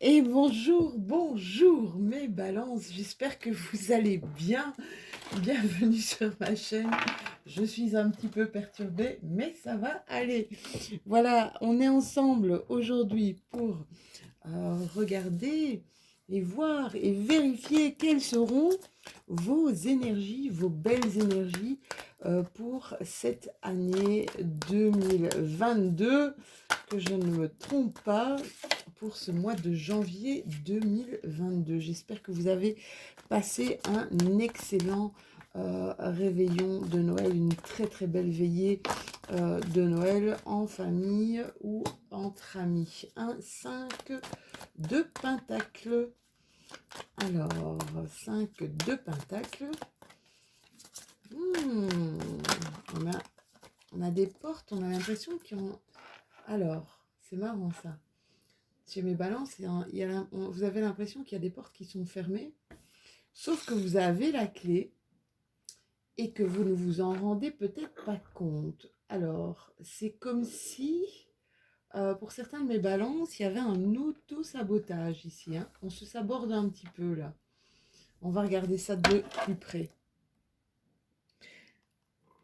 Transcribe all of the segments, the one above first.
Et bonjour, bonjour mes balances, j'espère que vous allez bien. Bienvenue sur ma chaîne. Je suis un petit peu perturbée, mais ça va aller. Voilà, on est ensemble aujourd'hui pour regarder et voir et vérifier quelles seront vos énergies, vos belles énergies pour cette année 2022, que je ne me trompe pas, pour ce mois de janvier 2022. J'espère que vous avez passé un excellent réveillon de Noël, une très très belle veillée de Noël en famille ou entre amis. Un 5 de pentacle. Alors, 5 de pentacle. Hmm, on, a, on a des portes, on a l'impression qu'ils ont... Alors, c'est marrant ça. Chez mes balances, vous avez l'impression qu'il y a des portes qui sont fermées, sauf que vous avez la clé et que vous ne vous en rendez peut-être pas compte. Alors, c'est comme si, pour certains de mes balances, il y avait un auto-sabotage ici, hein. On se saborde un petit peu là. On va regarder ça de plus près.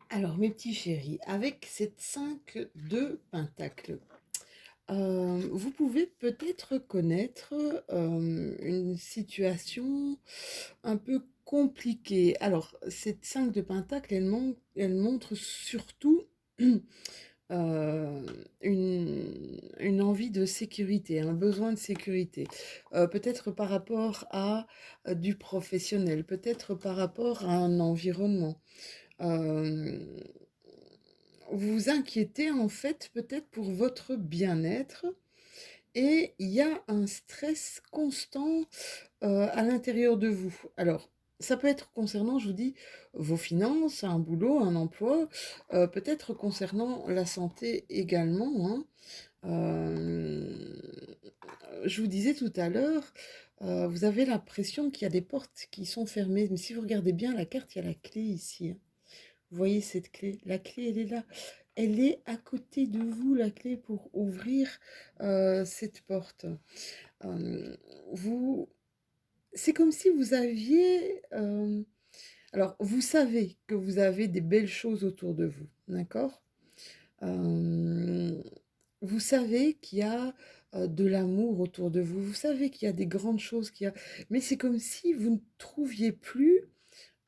Alors, mes petits chéris, avec cette 5 de pentacle, vous pouvez peut-être connaître une situation un peu compliquée. Alors, cette 5 de pentacle, elle montre surtout une envie de sécurité, un besoin de sécurité. Peut-être par rapport à du professionnel, peut-être par rapport à un environnement. Euh, vous vous inquiétez en fait peut-être pour votre bien-être et il y a un stress constant à l'intérieur de vous. Alors, ça peut être concernant, je vous dis, vos finances, un boulot, un emploi, peut-être concernant la santé également, hein. Euh, je vous disais tout à l'heure, vous avez l'impression qu'il y a des portes qui sont fermées, mais si vous regardez bien la carte, il y a la clé ici, hein. Vous voyez cette clé? La clé, elle est là. Elle est à côté de vous, la clé pour ouvrir cette porte. Euh, vous, c'est comme si vous aviez... alors, vous savez que vous avez des belles choses autour de vous, d'accord? Euh, vous savez qu'il y a de l'amour autour de vous. Vous savez qu'il y a des grandes choses, mais c'est comme si vous ne trouviez plus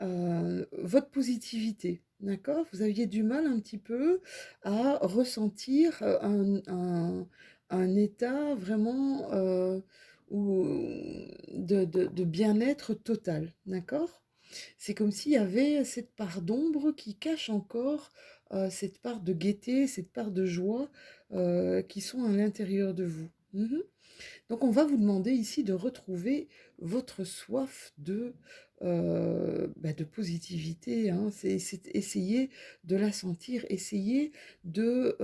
votre positivité, d'accord? Vous aviez du mal un petit peu à ressentir un état vraiment de bien-être total, d'accord? C'est comme s'il y avait cette part d'ombre qui cache encore cette part de gaieté, cette part de joie qui sont à l'intérieur de vous. Mhm. Donc on va vous demander ici de retrouver votre soif de positivité, hein. C'est essayer de la sentir, essayer de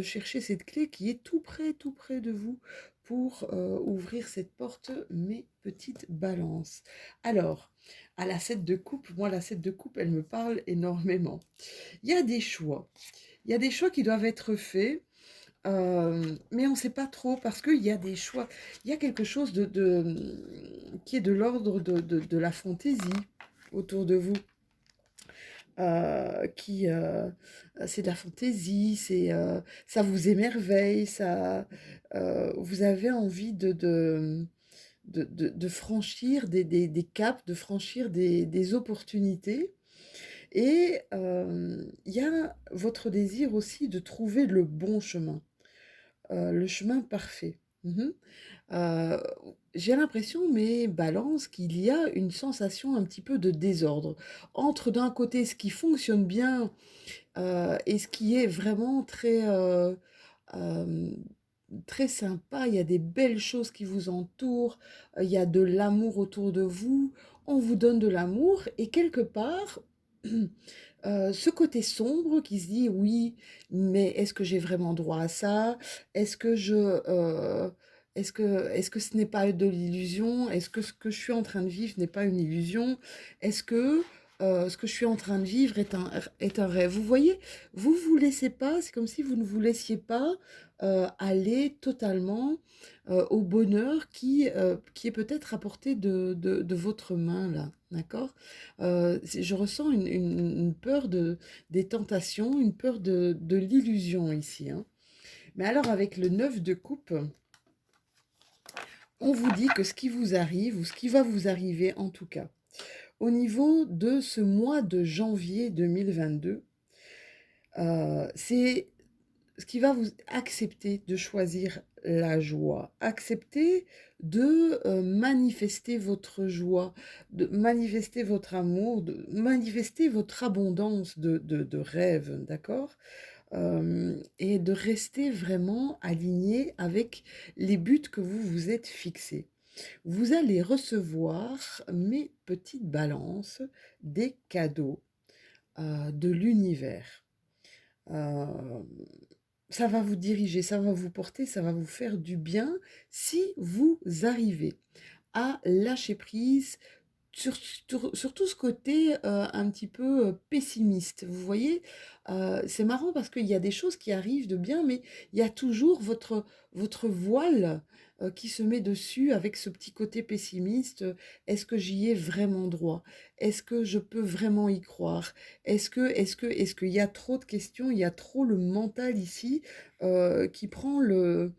chercher cette clé qui est tout près de vous pour ouvrir cette porte, mes petites balances. Alors, à la 7 de coupe, moi la 7 de coupe, elle me parle énormément. Il y a des choix. Il y a des choix qui doivent être faits. Mais on ne sait pas trop parce qu'il y a des choix. Il y a quelque chose qui est de l'ordre de la fantaisie autour de vous. C'est de la fantaisie, ça vous émerveille, vous avez envie de franchir des caps, de franchir des opportunités. Et il y a votre désir aussi de trouver le bon chemin. Le chemin parfait. Mhm. Euh, j'ai l'impression, mais balance, qu'il y a une sensation un petit peu de désordre entre d'un côté ce qui fonctionne bien et ce qui est vraiment euh, très sympa. Il y a des belles choses qui vous entourent, il y a de l'amour autour de vous, on vous donne de l'amour et quelque part, ce côté sombre qui se dit oui, mais est-ce que j'ai vraiment droit à ça? Est-ce que est-ce que ce n'est pas de l'illusion? Est-ce que ce que je suis en train de vivre n'est pas une illusion? Est-ce que ce que je suis en train de vivre est un rêve. Vous voyez, vous vous laissez pas, c'est comme si vous ne vous laissiez pas aller totalement au bonheur qui est peut-être à portée de votre main, là. D'accord? Je ressens une peur des tentations, une peur de l'illusion ici, hein. Mais alors, avec le 9 de coupe, on vous dit que ce qui vous arrive, ou ce qui va vous arriver en tout cas, au niveau de ce mois de janvier 2022, c'est ce qui va vous accepter de choisir la joie, accepter de manifester votre joie, de manifester votre amour, de manifester votre abondance de rêves, d'accord? Et de rester vraiment aligné avec les buts que vous vous êtes fixés. Vous allez recevoir, mes petites balances, des cadeaux de l'univers. Euh, Ça va vous diriger, ça va vous porter, ça va vous faire du bien si vous arrivez à lâcher prise sur tout ce côté un petit peu pessimiste. Vous voyez, c'est marrant parce qu'il y a des choses qui arrivent de bien, mais il y a toujours votre voile qui se met dessus avec ce petit côté pessimiste. Est-ce que j'y ai vraiment droit? Est-ce que je peux vraiment y croire? Est-ce qu'il y a trop de questions? Il y a trop le mental ici qui prend le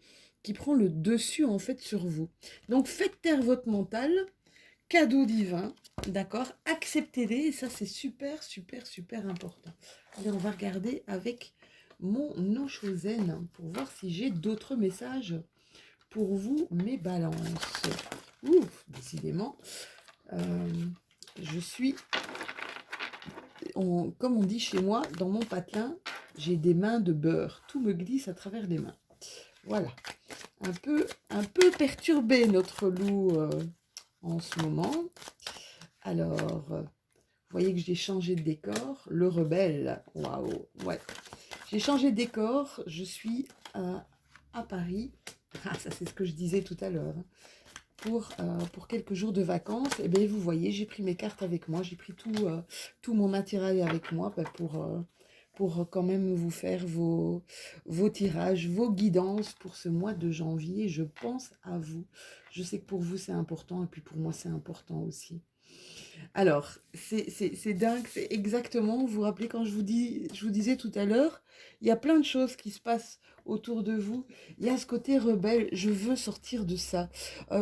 dessus en fait sur vous. Donc faites taire votre mental, cadeau divin, d'accord? Acceptez-les, et ça c'est super, super, super important. Allez, on va regarder avec mon Oshozen pour voir si j'ai d'autres messages pour vous, mes balances. Ouf, décidément, euh, je suis, comme on dit chez moi, dans mon patelin, j'ai des mains de beurre. Tout me glisse à travers les mains. Voilà, un peu perturbé notre loup en ce moment. Alors, vous voyez que j'ai changé de décor. Le rebelle, waouh, ouais. J'ai changé de décor, je suis à Paris. Ah, ça c'est ce que je disais tout à l'heure, hein. Pour quelques jours de vacances. Et bien vous voyez, j'ai pris mes cartes avec moi, j'ai pris tout mon matériel avec moi pour quand même vous faire vos tirages, vos guidances pour ce mois de janvier. Je pense à vous. Je sais que pour vous c'est important et puis pour moi c'est important aussi. Alors, c'est dingue, c'est exactement, vous vous rappelez quand je vous disais tout à l'heure, il y a plein de choses qui se passent autour de vous. Il y a ce côté rebelle, je veux sortir de ça.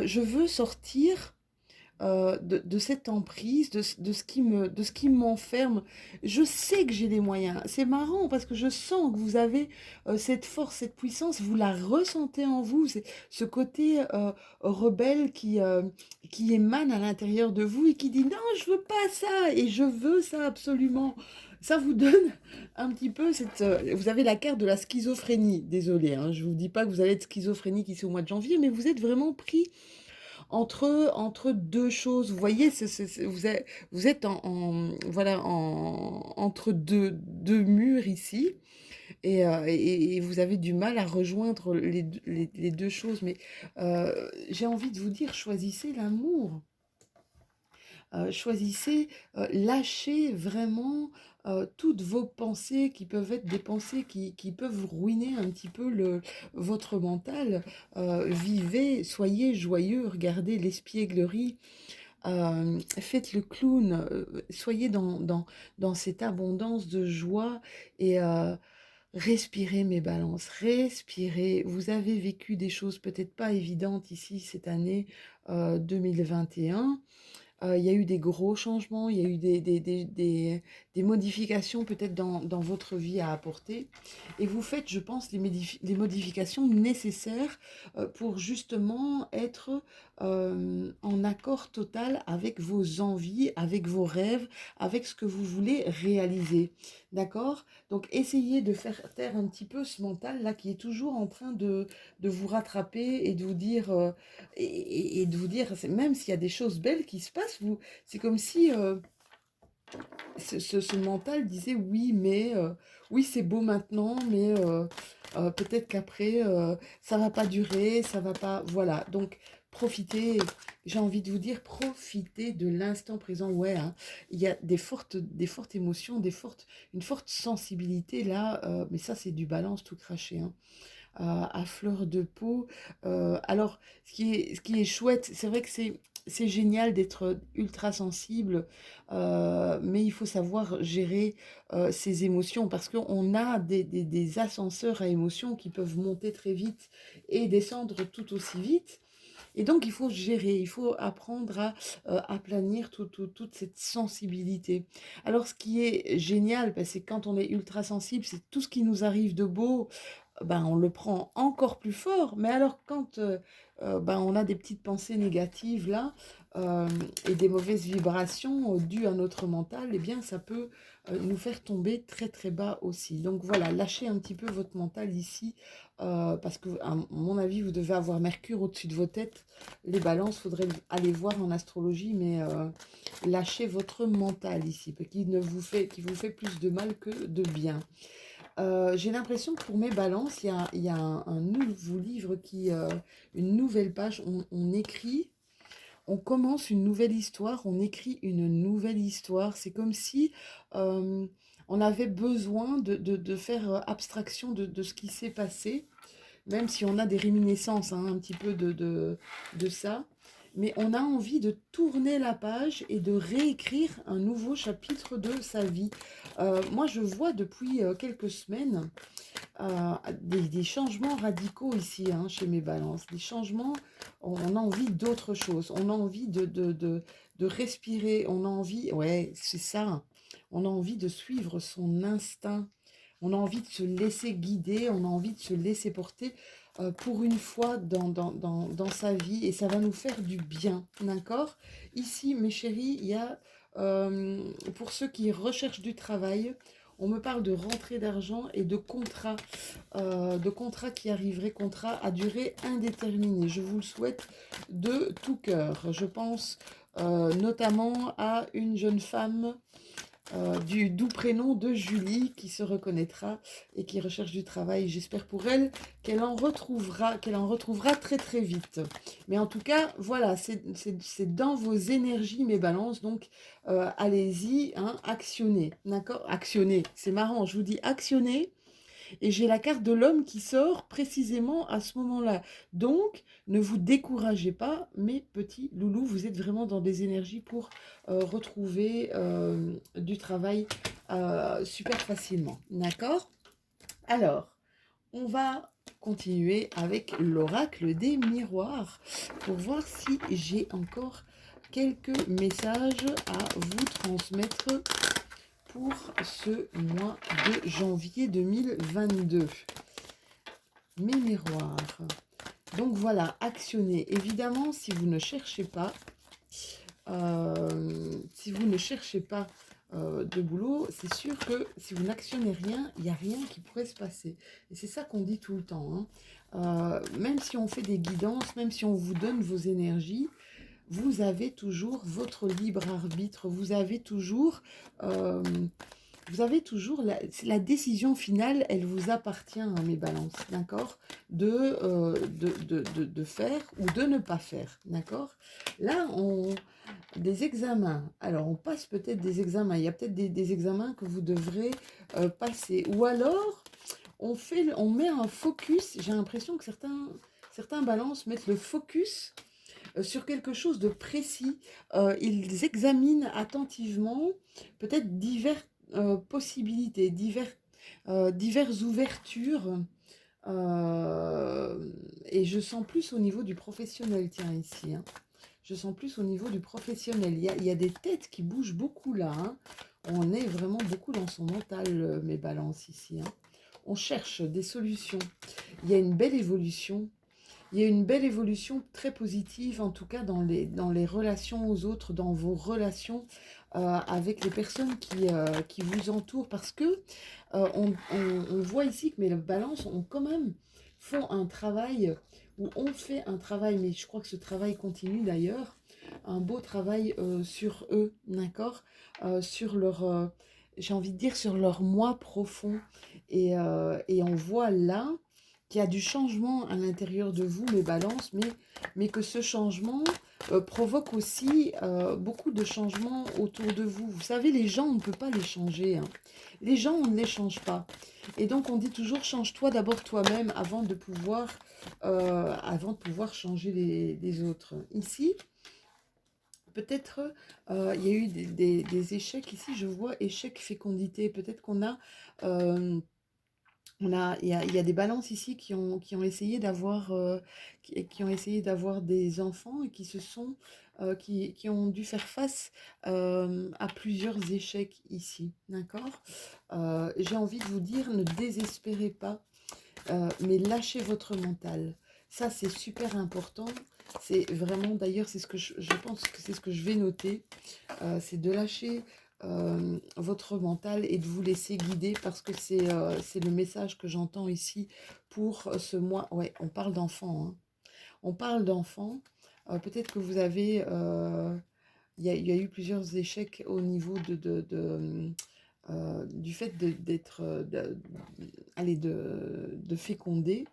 Je veux sortir de cette emprise, de ce qui m'enferme. Je sais que j'ai les moyens. C'est marrant parce que je sens que vous avez cette force, cette puissance, vous la ressentez en vous. C'est ce côté rebelle qui émane à l'intérieur de vous et qui dit non, je veux pas ça et je veux ça absolument. Ça vous donne un petit peu cette... vous avez la carte de la schizophrénie. Désolée, hein, je vous dis pas que vous allez être schizophrénique ici au mois de janvier, mais vous êtes vraiment pris entre deux choses. Vous voyez, vous êtes voilà, entre deux murs ici. Et vous avez du mal à rejoindre les deux choses. Mais j'ai envie de vous dire, choisissez l'amour. Choisissez, lâchez vraiment toutes vos pensées qui peuvent être des pensées qui peuvent ruiner un petit peu votre mental. Vivez, soyez joyeux, regardez l'espièglerie, faites le clown, soyez dans cette abondance de joie et respirez mes balances, respirez. Vous avez vécu des choses peut-être pas évidentes ici cette année 2021. Il y a eu des gros changements, il y a eu des modifications peut-être dans votre vie à apporter. Et vous faites, je pense, les modifications nécessaires pour justement être en accord total avec vos envies, avec vos rêves, avec ce que vous voulez réaliser. D'accord? Donc essayez de faire taire un petit peu ce mental là qui est toujours en train de vous rattraper et de vous dire et de vous dire, même s'il y a des choses belles qui se passent, c'est comme si ce mental disait oui, mais oui, c'est beau maintenant, mais peut-être qu'après, ça va pas durer, ça va pas. Voilà. Donc, profitez, j'ai envie de vous dire, profitez de l'instant présent. Ouais, hein, il y a des fortes émotions, une forte sensibilité là, mais ça, c'est du balance tout craché, hein, à fleur de peau. Alors, ce qui est chouette, c'est vrai que c'est génial d'être ultra sensible, mais il faut savoir gérer ses émotions parce qu'on a des ascenseurs à émotions qui peuvent monter très vite et descendre tout aussi vite. Et donc, il faut gérer, il faut apprendre à aplanir toute cette sensibilité. Alors, ce qui est génial, ben, c'est quand on est ultra sensible, c'est tout ce qui nous arrive de beau, ben, on le prend encore plus fort. Mais alors quand ben, on a des petites pensées négatives là euh, et des mauvaises vibrations dues à notre mental, eh bien ça peut nous faire tomber très très bas aussi. Donc voilà, lâchez un petit peu votre mental ici parce que à mon avis, vous devez avoir Mercure au-dessus de vos têtes. Les balances, faudrait aller voir en astrologie, mais lâchez votre mental ici, qui vous fait plus de mal que de bien. J'ai l'impression que pour mes balances, il y a un nouveau livre une nouvelle page. On écrit, on commence une nouvelle histoire, on écrit une nouvelle histoire. C'est comme si euh, on avait besoin de faire abstraction de ce qui s'est passé, même si on a des réminiscences hein, un petit peu de ça. Mais on a envie de tourner la page et de réécrire un nouveau chapitre de sa vie. Moi, je vois depuis quelques semaines des changements radicaux ici, hein, chez mes balances. Des changements, on a envie d'autre chose. On a envie de respirer. On a envie, ouais, c'est ça. On a envie de suivre son instinct. On a envie de se laisser guider. On a envie de se laisser porter pour une fois dans sa vie. Et ça va nous faire du bien. D'accord? Ici, mes chéris, il y a, pour ceux qui recherchent du travail, on me parle de rentrée d'argent et de contrats qui arriveraient, contrats à durée indéterminée. Je vous le souhaite de tout cœur. Je pense notamment à une jeune femme du doux prénom de Julie qui se reconnaîtra et qui recherche du travail. J'espère pour elle qu'elle en retrouvera très très vite. Mais en tout cas, voilà, c'est dans vos énergies, mes balances. Donc, allez-y, hein, actionnez. D'accord? Actionnez. C'est marrant, je vous dis actionnez. Et j'ai la carte de l'homme qui sort précisément à ce moment-là. Donc, ne vous découragez pas, mes petits loulous. Vous êtes vraiment dans des énergies pour retrouver du travail super facilement. D'accord? Alors, on va continuer avec l'oracle des miroirs pour voir si j'ai encore quelques messages à vous transmettre pour ce mois de janvier 2022. Mes miroirs. Donc voilà, actionnez. Évidemment, si vous ne cherchez pas de boulot, c'est sûr que si vous n'actionnez rien, il n'y a rien qui pourrait se passer. Et c'est ça qu'on dit tout le temps, hein. Même si on fait des guidances, même si on vous donne vos énergies, vous avez toujours votre libre arbitre, euh, vous avez toujours la décision finale, elle vous appartient, hein, mes balances, d'accord, de faire ou de ne pas faire, d'accord. Là, des examens, alors on passe peut-être des examens, il y a peut-être des examens que vous devrez passer, ou alors on met un focus, j'ai l'impression que certains balances mettent le focus sur quelque chose de précis. Ils examinent attentivement peut-être possibilités, diverses ouvertures. Et je sens plus au niveau du professionnel, tiens, ici. Hein. Je sens plus au niveau du professionnel. Il y a des têtes qui bougent beaucoup là. Hein. On est vraiment beaucoup dans son mental, mes balances ici. Hein. On cherche des solutions. Il y a une belle évolution. Il y a une belle évolution très positive, en tout cas dans les relations aux autres, dans vos relations avec les personnes qui vous entourent. Parce que on voit ici que mes balances ont quand même font un travail, ou on fait un travail, mais je crois que ce travail continue d'ailleurs, un beau travail sur eux, d'accord? Sur leur, j'ai envie de dire, sur leur moi profond. Et on voit là qu'il y a du changement à l'intérieur de vous, les balances, mais que ce changement provoque aussi beaucoup de changements autour de vous. Vous savez, les gens, on ne peut pas les changer, hein. Les gens, on ne les change pas. Et donc, on dit toujours, change-toi d'abord toi-même avant de pouvoir changer les autres. Ici, peut-être, il y a eu des échecs. Ici, je vois échec fécondité. Peut-être qu'on a... euh, il y a des balances ici qui ont essayé d'avoir qui ont essayé d'avoir des enfants et qui ont dû faire face à plusieurs échecs ici, d'accord? J'ai envie de vous dire, ne désespérez pas, mais lâchez votre mental. Ça, c'est super important. C'est vraiment, d'ailleurs, c'est ce que je pense que c'est ce que je vais noter, c'est de lâcher votre mental et de vous laisser guider parce que c'est le message que j'entends ici pour ce mois. Ouais, on parle d'enfants, hein. On parle d'enfants. Peut-être que vous avez... il y a eu plusieurs échecs au niveau du fait d'être... allez, de féconder.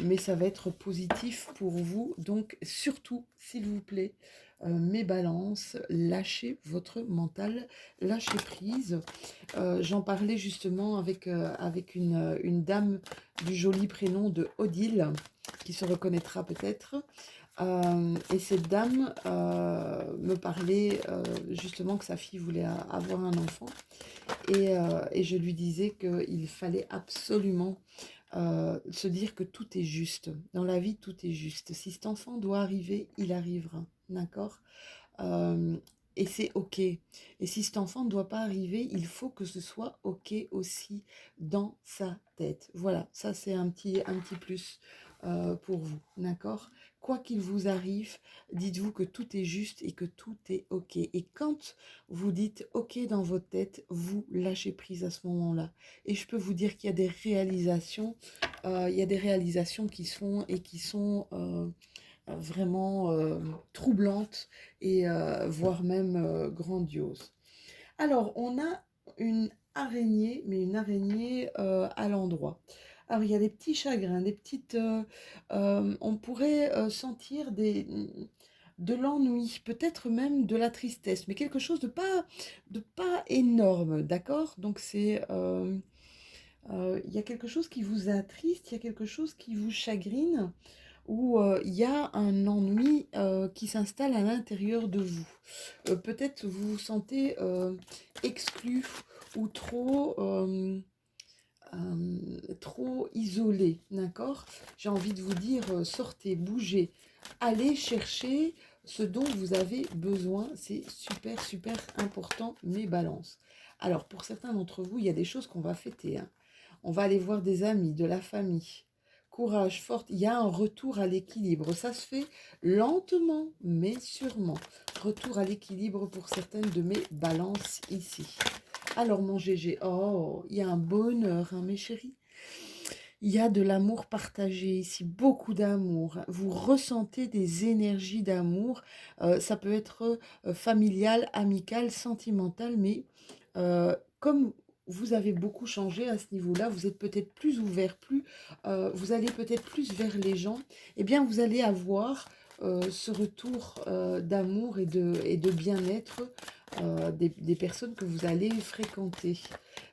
Mais ça va être positif pour vous. Donc, surtout, s'il vous plaît, mes balances, lâchez votre mental, lâchez prise. J'en parlais justement avec une dame du joli prénom de Odile, qui se reconnaîtra peut-être. Et cette dame me parlait justement que sa fille voulait avoir un enfant. Et je lui disais qu'il fallait absolument se dire que tout est juste. Dans la vie, tout est juste. Si cet enfant doit arriver, il arrivera. D'accord? Euh, et c'est OK. Et si cet enfant ne doit pas arriver, il faut que ce soit OK aussi dans sa tête. Voilà, ça c'est un petit plus pour vous. D'accord? Quoi qu'il vous arrive, dites-vous que tout est juste et que tout est OK. Et quand vous dites OK dans votre tête, vous lâchez prise à ce moment-là. Et je peux vous dire qu'il y a des réalisations, qui se font et qui sont vraiment troublantes et voire même grandioses. Alors, on a une araignée, mais une araignée à l'endroit. Alors, il y a des petits chagrins, des petites... on pourrait sentir de l'ennui, peut-être même de la tristesse, mais quelque chose de pas énorme, d'accord? Donc, il y a quelque chose qui vous attriste, il y a quelque chose qui vous chagrine, où il y a un ennui qui s'installe à l'intérieur de vous. Peut-être vous vous sentez exclu ou trop isolé, d'accord? J'ai envie de vous dire, sortez, bougez, allez chercher ce dont vous avez besoin. C'est super, super important, mes balances. Alors, pour certains d'entre vous, il y a des choses qu'on va fêter, hein. On va aller voir des amis, de la famille. Courage, forte, il y a un retour à l'équilibre. Ça se fait lentement, mais sûrement. Retour à l'équilibre pour certaines de mes balances ici. Alors, mon GG, oh, il y a un bonheur, hein, mes chéris. Il y a de l'amour partagé ici, beaucoup d'amour. Vous ressentez des énergies d'amour. Ça peut être familial, amical, sentimental, mais comme vous avez beaucoup changé à ce niveau-là, vous êtes peut-être plus ouvert, vous allez peut-être plus vers les gens, eh bien vous allez avoir ce retour d'amour et de bien-être des personnes que vous allez fréquenter.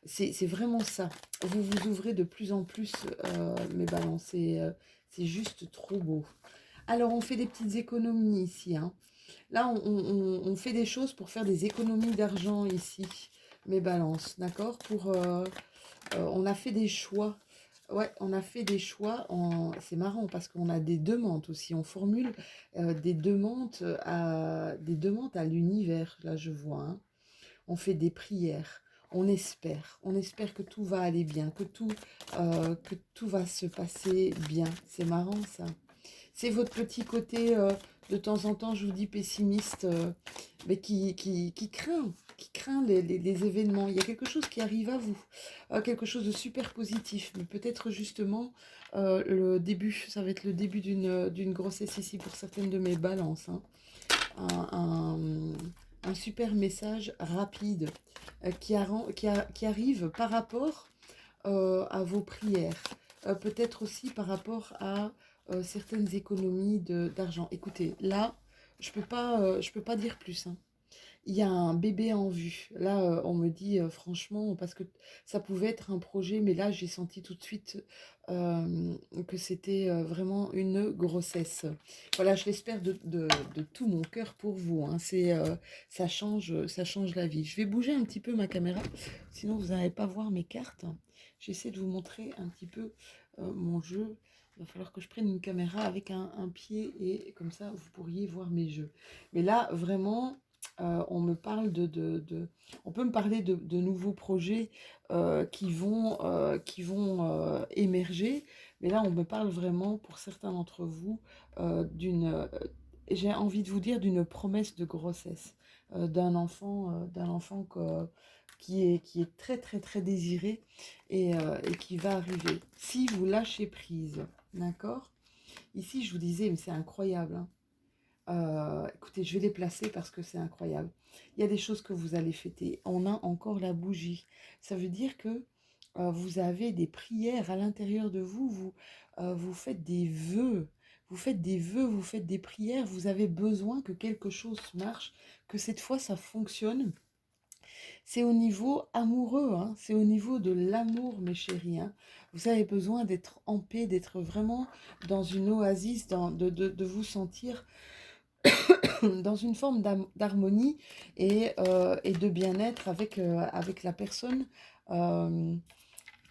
C'est vraiment ça. Vous vous ouvrez de plus en plus, mes balances. C'est juste trop beau. Alors, on fait des petites économies ici, hein. Là, on fait des choses pour faire des économies d'argent ici, mes balances, d'accord? On a fait des choix. Ouais, on a fait des choix. C'est marrant parce qu'on a des demandes aussi. On formule des demandes à l'univers. Là, je vois, hein. On fait des prières. On espère que tout va aller bien, que tout va se passer bien. C'est marrant ça. C'est votre petit côté, de temps en temps, je vous dis pessimiste, mais qui craint les événements. Il y a quelque chose qui arrive à vous, quelque chose de super positif, mais peut-être justement le début, ça va être le début d'une grossesse ici pour certaines de mes balances, hein. un, un- un super message rapide qui arrive par rapport à vos prières. Peut-être aussi par rapport à certaines économies d'argent. Écoutez, là, je peux pas dire plus, hein. Il y a un bébé en vue. Là, on me dit franchement, parce que ça pouvait être un projet, mais là, j'ai senti tout de suite que c'était vraiment une grossesse. Voilà, je l'espère de tout mon cœur pour vous, hein. Ça change la vie. Je vais bouger un petit peu ma caméra, sinon vous n'allez pas voir mes cartes. J'essaie de vous montrer un petit peu mon jeu. Il va falloir que je prenne une caméra avec un pied et comme ça, vous pourriez voir mes jeux. Mais là, vraiment, on me parle on peut me parler de nouveaux projets qui vont émerger, mais là on me parle vraiment pour certains d'entre vous j'ai envie de vous dire d'une promesse de grossesse, d'un enfant qui est très très très désiré et qui va arriver. Si vous lâchez prise, d'accord? Ici je vous disais, mais c'est incroyable, hein. Écoutez, je vais les placer parce que c'est incroyable. Il y a des choses que vous allez fêter. On a encore la bougie. Ça veut dire que vous avez des prières à l'intérieur de vous. Vous faites des vœux. Vous faites des vœux, vous faites des prières. Vous avez besoin que quelque chose marche, que cette fois ça fonctionne. C'est au niveau amoureux, hein. C'est au niveau de l'amour, mes chéris, hein. Vous avez besoin d'être en paix, d'être vraiment dans une oasis, de vous sentir dans une forme d'harmonie et de bien-être avec la personne euh,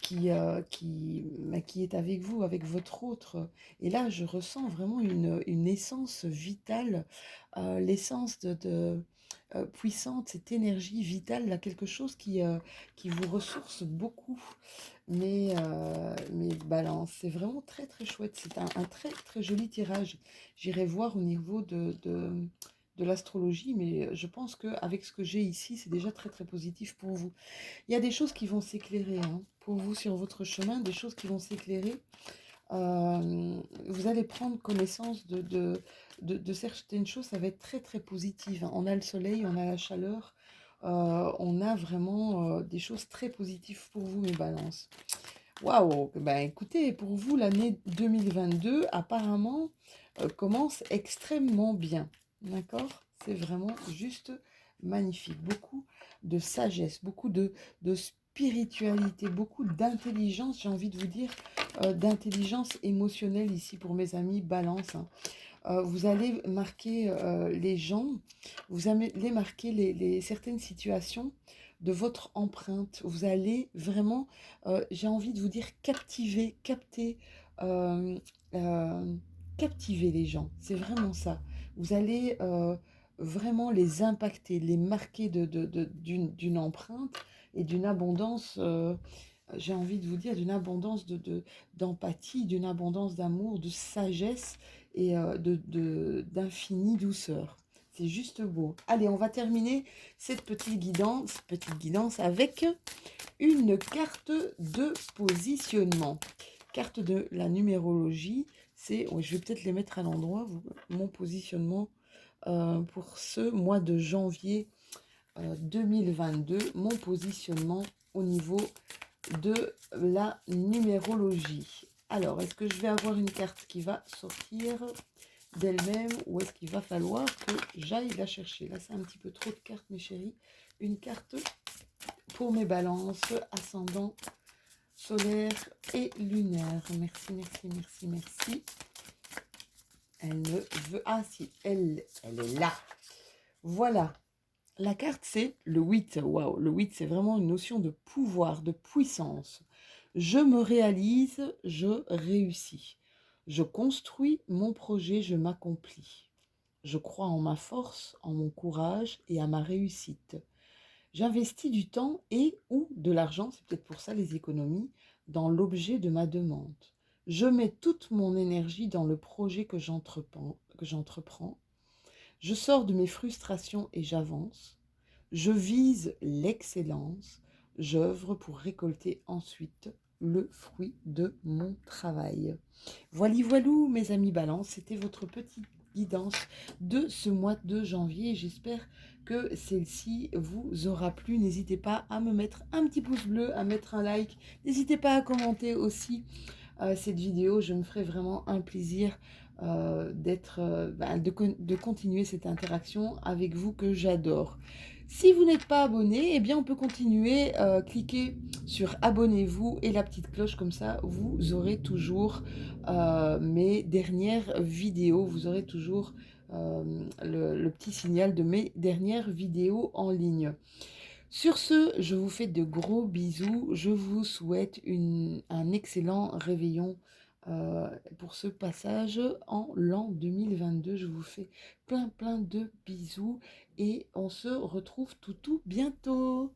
qui est avec vous, avec votre autre. Et là, je ressens vraiment une essence vitale, l'essence puissante, cette énergie vitale, là, quelque chose qui vous ressource beaucoup. Mais balance, c'est vraiment très très chouette. C'est un très très joli tirage. J'irai voir au niveau de l'astrologie, mais je pense qu'avec ce que j'ai ici, c'est déjà très très positif pour vous. Il y a des choses qui vont s'éclairer, hein, pour vous sur votre chemin, des choses qui vont s'éclairer. Vous allez prendre connaissance de certaines choses, ça va être très très positif, hein. On a le soleil, on a la chaleur, on a vraiment des choses très positives pour vous, mes balances. Waouh! Ben écoutez, pour vous, l'année 2022 apparemment commence extrêmement bien. D'accord? C'est vraiment juste magnifique. Beaucoup de sagesse, beaucoup de spiritualité, beaucoup d'intelligence, j'ai envie de vous dire, d'intelligence émotionnelle ici pour mes amis Balance, hein. Vous allez marquer les gens, vous allez marquer certaines situations de votre empreinte. Vous allez vraiment, j'ai envie de vous dire, euh, euh, captiver les gens. C'est vraiment ça. Vous allez vraiment les impacter, les marquer d'une empreinte et d'une abondance. J'ai envie de vous dire d'une abondance d'empathie, d'une abondance d'amour, de sagesse et d'infinie douceur. C'est juste beau. Allez, on va terminer cette petite guidance avec une carte de positionnement. Carte de la numérologie, c'est, je vais peut-être les mettre à l'endroit, mon positionnement pour ce mois de janvier 2022, mon positionnement au niveau de la numérologie. Alors, est-ce que je vais avoir une carte qui va sortir d'elle-même ou est-ce qu'il va falloir que j'aille la chercher? Là, c'est un petit peu trop de cartes, mes chéris. Une carte pour mes balances, ascendant, solaire et lunaire. Merci, merci, merci, merci. Elle ne veut... Ah si, elle est là. Voilà. La carte, c'est le 8. Waouh, le 8, c'est vraiment une notion de pouvoir, de puissance. Je me réalise, je réussis. Je construis mon projet, je m'accomplis. Je crois en ma force, en mon courage et à ma réussite. J'investis du temps et ou de l'argent, c'est peut-être pour ça les économies, dans l'objet de ma demande. Je mets toute mon énergie dans le projet que j'entreprends. Je sors de mes frustrations et j'avance. Je vise l'excellence. J'œuvre pour récolter ensuite le fruit de mon travail. Voilà, voilou, mes amis Balance, c'était votre petit guidance de ce mois de janvier. J'espère que celle-ci vous aura plu. N'hésitez pas à me mettre un petit pouce bleu, à mettre un like. N'hésitez pas à commenter aussi cette vidéo. Je me ferai vraiment un plaisir de continuer cette interaction avec vous que j'adore. Si vous n'êtes pas abonné, eh bien on peut continuer. Cliquez sur abonnez-vous et la petite cloche, comme ça vous aurez toujours mes dernières vidéos. Vous aurez toujours le petit signal de mes dernières vidéos en ligne. Sur ce, je vous fais de gros bisous. Je vous souhaite un excellent réveillon pour ce passage en l'an 2022. Je vous fais plein de bisous et on se retrouve tout bientôt.